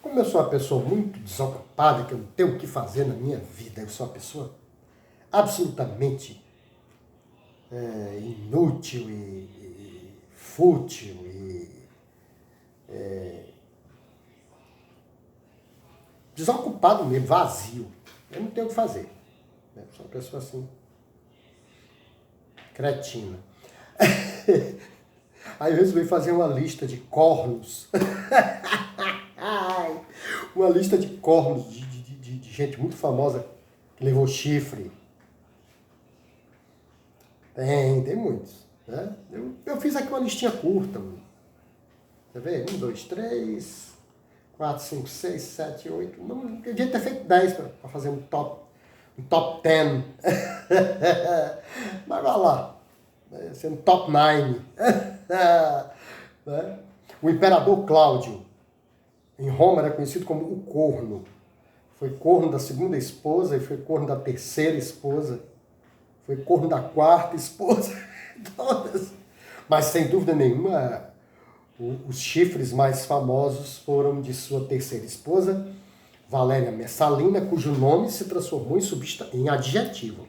Como eu sou uma pessoa muito desocupada, que eu não tenho o que fazer na minha vida, eu sou uma pessoa absolutamente inútil e fútil e desocupado mesmo, vazio. Eu não tenho o que fazer. Eu sou uma pessoa assim, cretina. Aí eu resolvi fazer uma lista de cornos. Uma lista de cornos de gente muito famosa que levou chifre. Tem muitos. Né? Eu fiz aqui uma listinha curta. Quer ver? 1, 2, 3, 4, 5, 6, 7, 8. Não, eu devia ter feito 10 para fazer um top 10. Mas vai lá. Sendo top 9. Né? O imperador Cláudio, em Roma, era conhecido como o corno. Foi corno da segunda esposa e foi corno da terceira esposa. Foi corno da quarta esposa. Todas. Mas, sem dúvida nenhuma, os chifres mais famosos foram de sua terceira esposa, Valéria Messalina, cujo nome se transformou em adjetivo.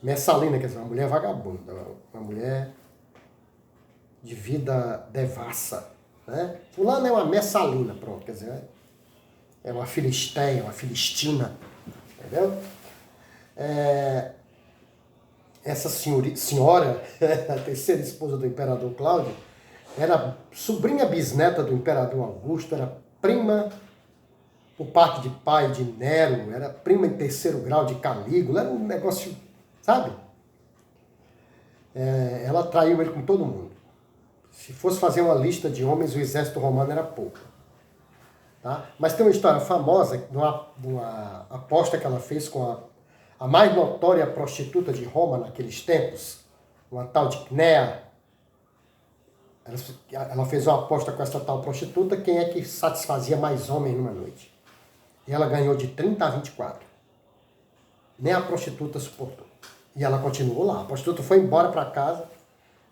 Messalina, quer dizer, uma mulher vagabunda, uma mulher de vida devassa. Né? Fulano é uma Messalina, pronto, quer dizer, é uma filisteia, uma filistina, entendeu? Essa senhora, a terceira esposa do imperador Cláudio, era sobrinha bisneta do imperador Augusto, era prima por parte de pai de Nero, era prima em terceiro grau de Calígula, era um negócio, sabe? Ela traiu ele com todo mundo. Se fosse fazer uma lista de homens, o exército romano era pouco. Tá? Mas tem uma história famosa, de uma aposta que ela fez com a mais notória prostituta de Roma naqueles tempos, uma tal de Cnea. Ela fez uma aposta com essa tal prostituta, quem é que satisfazia mais homens numa noite. E ela ganhou de 30 a 24. Nem a prostituta suportou. E ela continuou lá. A prostituta foi embora para casa,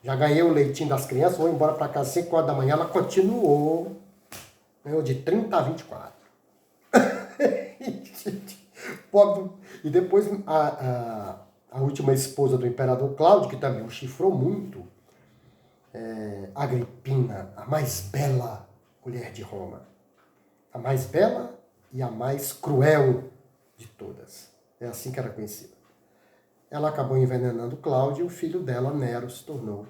já ganhei o leitinho das crianças, foi embora para casa às 5 horas da manhã, ela continuou, ganhou de 30 a 24. E depois a última esposa do imperador Cláudio, que também o chifrou muito, Agripina, a mais bela mulher de Roma. A mais bela e a mais cruel de todas. É assim que era conhecida. Ela acabou envenenando Cláudio e o filho dela, Nero, se tornou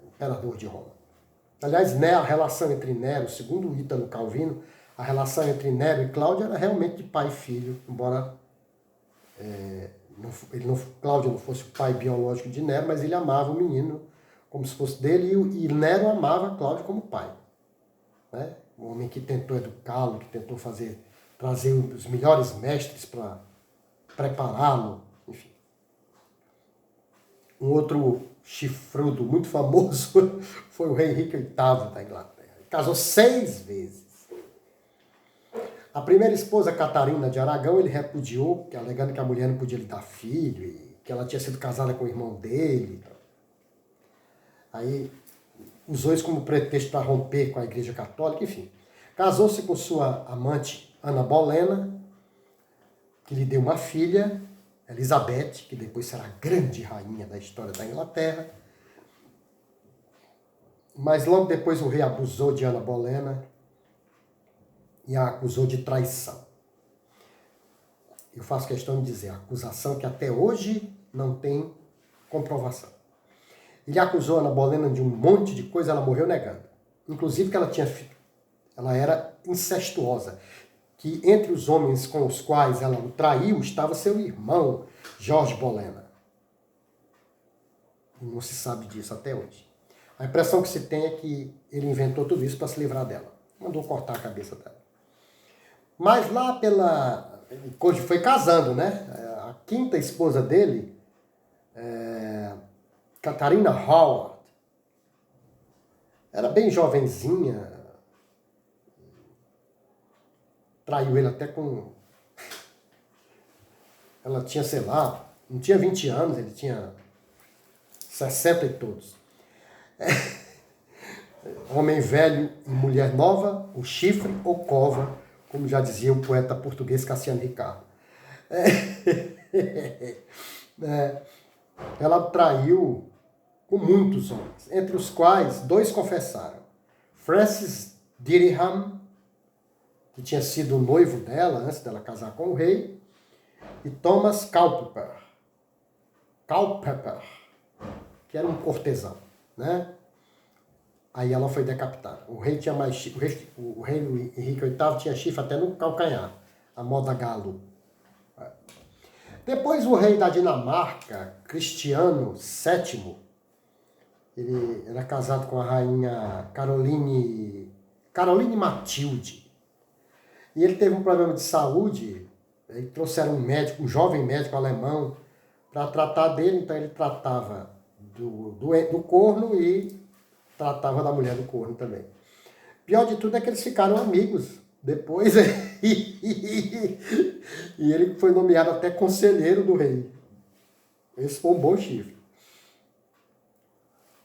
imperador de Roma. Aliás, a relação entre Nero, segundo o Ítalo Calvino, a relação entre Nero e Cláudio era realmente de pai e filho, embora Cláudio não fosse o pai biológico de Nero, mas ele amava o menino como se fosse dele, e Nero amava Cláudio como pai. Né? Um homem que tentou educá-lo, que tentou trazer os melhores mestres para prepará-lo, enfim. Um outro chifrudo muito famoso foi o rei Henrique VIII da Inglaterra. Ele casou 6 vezes. A primeira esposa, Catarina de Aragão, ele repudiou, alegando que a mulher não podia lhe dar filho, e que ela tinha sido casada com o irmão dele. Aí usou isso como pretexto para romper com a Igreja Católica, enfim. Casou-se com sua amante, Ana Bolena, que lhe deu uma filha, Elizabeth, que depois será a grande rainha da história da Inglaterra. Mas logo depois o rei abusou de Ana Bolena e a acusou de traição. Eu faço questão de dizer, a acusação que até hoje não tem comprovação. Ele acusou Ana Bolena de um monte de coisa, ela morreu negando. Inclusive que ela era incestuosa, que entre os homens com os quais ela o traiu estava seu irmão, Jorge Bolena. E não se sabe disso até hoje. A impressão que se tem é que ele inventou tudo isso para se livrar dela. Mandou cortar a cabeça dela. Mas lá foi casando, né? A quinta esposa dele, Catarina Howard, era bem jovenzinha, traiu ele até com... Ela tinha, sei lá, não tinha 20 anos, ele tinha 60 e todos. Homem velho e mulher nova, o chifre ou cova, como já dizia o poeta português Cassiano Ricardo. Ela traiu com muitos homens, entre os quais 2 confessaram. Francis Dirham, que tinha sido o noivo dela antes dela casar com o rei, e Thomas Culpeper, que era um cortesão, né? Aí ela foi decapitada. O rei tinha mais chifre, o rei Henrique VIII tinha chifre até no calcanhar, a moda galo. Depois o rei da Dinamarca, Cristiano VII, ele era casado com a rainha Caroline Matilde. E ele teve um problema de saúde, aí trouxeram um médico, um jovem médico alemão, para tratar dele, então ele tratava do corno e tratava da mulher do corno também. Pior de tudo é que eles ficaram amigos depois, e ele foi nomeado até conselheiro do rei. Esse foi um bom chifre.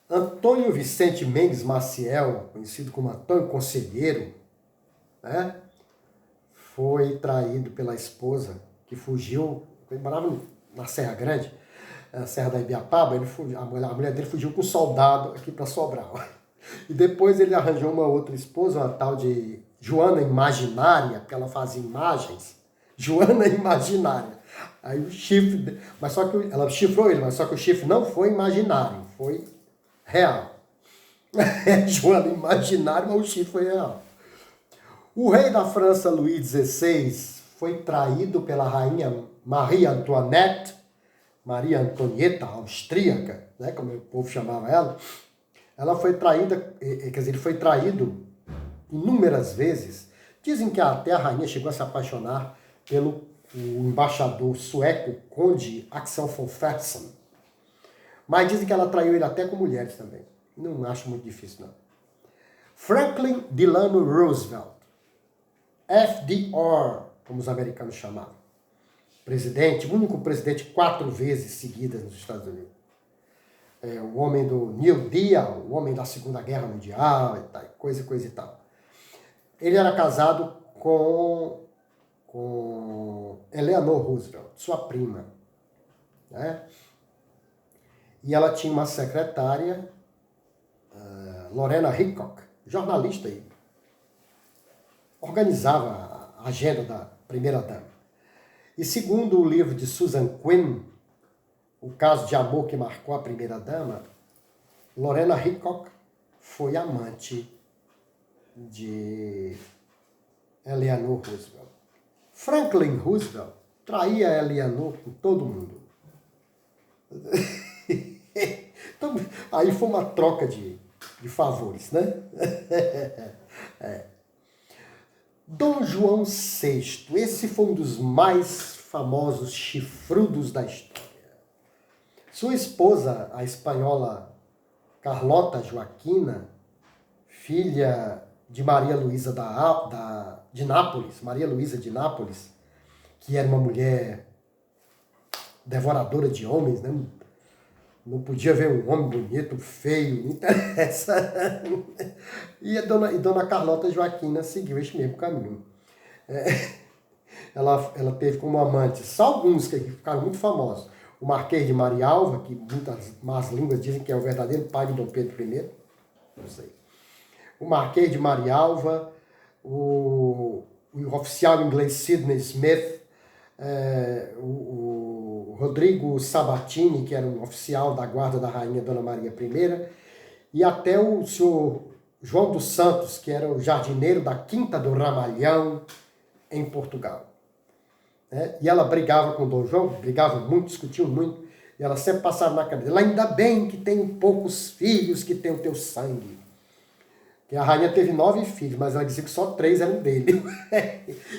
Antônio Vicente Mendes Maciel, conhecido como Antônio Conselheiro, né, foi traído pela esposa, que fugiu, ele morava na Serra Grande, a Serra da Ibiapaba, a mulher dele fugiu com um soldado aqui para Sobral. E depois ele arranjou uma outra esposa, uma tal de Joana Imaginária, porque ela fazia imagens. Joana Imaginária. Aí o chifre, mas só que ela chifrou ele, mas só que o chifre não foi imaginário, foi real. É Joana Imaginária, mas o chifre foi real. O rei da França, Luís XVI, foi traído pela rainha Marie Antoinette, Maria Antonieta austríaca, né, como o povo chamava ela. Ela foi traída, quer dizer, ele foi traído inúmeras vezes. Dizem que até a rainha chegou a se apaixonar pelo embaixador sueco, Conde Axel von Fersen. Mas dizem que ela traiu ele até com mulheres também. Não acho muito difícil, não. Franklin Delano Roosevelt, FDR, como os americanos chamavam. Presidente, o único presidente 4 vezes seguidas nos Estados Unidos. O homem do New Deal, o homem da Segunda Guerra Mundial, e tal, coisa e tal. Ele era casado com Eleanor Roosevelt, sua prima, né? E ela tinha uma secretária, Lorena Hickok, jornalista aí, organizava a agenda da primeira-dama. E segundo o livro de Susan Quinn, O Caso de Amor que Marcou a Primeira-Dama, Lorena Hickok foi amante de Eleanor Roosevelt. Franklin Roosevelt traía Eleanor com todo mundo. Então, aí foi uma troca de favores, né? Dom João VI, esse foi um dos mais famosos chifrudos da história. Sua esposa, a espanhola Carlota Joaquina, filha de Maria Luísa de Nápoles, Maria Luísa de Nápoles, que era uma mulher devoradora de homens, né? Não podia ver um homem bonito, feio, não interessa. E Dona Carlota Joaquina seguiu este mesmo caminho. Ela teve como amante só alguns que ficaram muito famosos. O Marquês de Marialva, que muitas más línguas dizem que é o verdadeiro pai de Dom Pedro I. Não sei. O Marquês de Marialva, o oficial inglês Sidney Smith, o Rodrigo Sabatini, que era um oficial da guarda da rainha Dona Maria I, e até o senhor João dos Santos, que era o jardineiro da Quinta do Ramalhão, em Portugal. E ela brigava com o Dom João, brigavam muito, discutiam muito, e ela sempre passava na cabeça, ainda bem que tem poucos filhos que tem o teu sangue. Que a rainha teve 9 filhos, mas ela dizia que só 3 eram dele.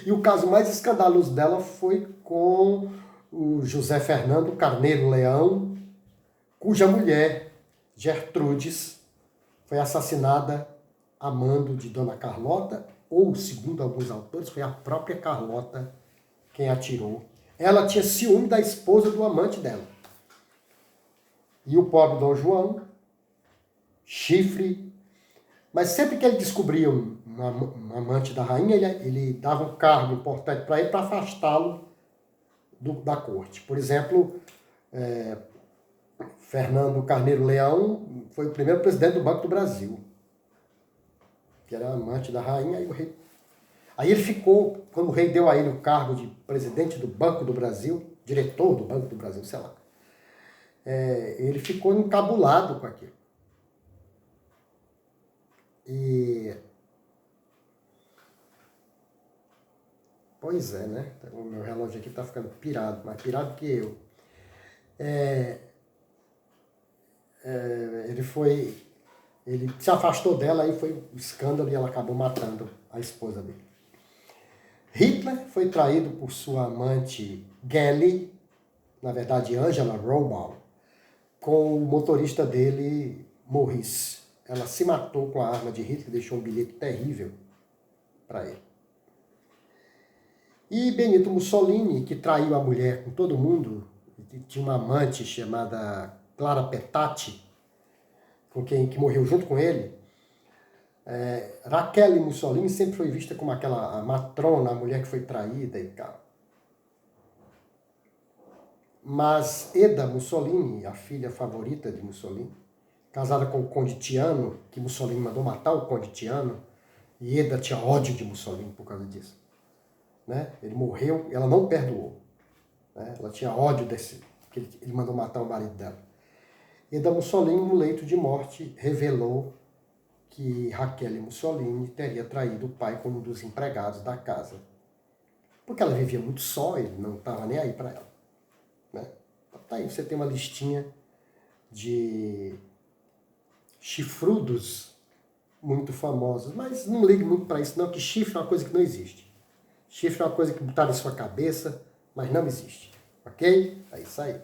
E o caso mais escandaloso dela foi com o José Fernando Carneiro Leão, cuja mulher, Gertrudes, foi assassinada a mando de Dona Carlota, ou, segundo alguns autores, foi a própria Carlota quem atirou. Ela tinha ciúme da esposa do amante dela. E o pobre Dom João, chifre, Mas sempre que ele descobria um amante da rainha, ele dava um cargo importante para ele para afastá-lo da corte. Por exemplo, Fernando Carneiro Leão foi o primeiro presidente do Banco do Brasil, que era amante da rainha, e o rei. Aí ele ficou, quando o rei deu a ele o cargo de presidente do Banco do Brasil, diretor do Banco do Brasil, sei lá, ele ficou encabulado com aquilo. E... Pois é, né? O meu relógio aqui está ficando pirado, mais pirado que eu. Ele se afastou dela, aí foi um escândalo e ela acabou matando a esposa dele. Hitler foi traído por sua amante Geli, na verdade Angela Rommel, com o motorista dele, Maurice. Ela se matou com a arma de Hitler e deixou um bilhete terrível para ele. E Benito Mussolini, que traiu a mulher com todo mundo, tinha uma amante chamada Clara Petacci, que morreu junto com ele. Raquel Mussolini sempre foi vista como aquela matrona, a mulher que foi traída e tal. Mas Eda Mussolini, a filha favorita de Mussolini, casada com o Conde Tiano, que Mussolini mandou matar o Conde Tiano, e Eda tinha ódio de Mussolini por causa disso. Né? Ele morreu, ela não perdoou. Né? Ela tinha ódio desse, que ele mandou matar o marido dela. Eda Mussolini, no leito de morte, revelou que Raquel Mussolini teria traído o pai como um dos empregados da casa. Porque ela vivia muito só, ele não estava nem aí para ela. Né? Tá aí, você tem uma listinha de chifrudos muito famosos, mas não ligue muito para isso não, que chifre é uma coisa que não existe. Chifre é uma coisa que botaram em sua cabeça, mas não existe. Ok? É isso aí.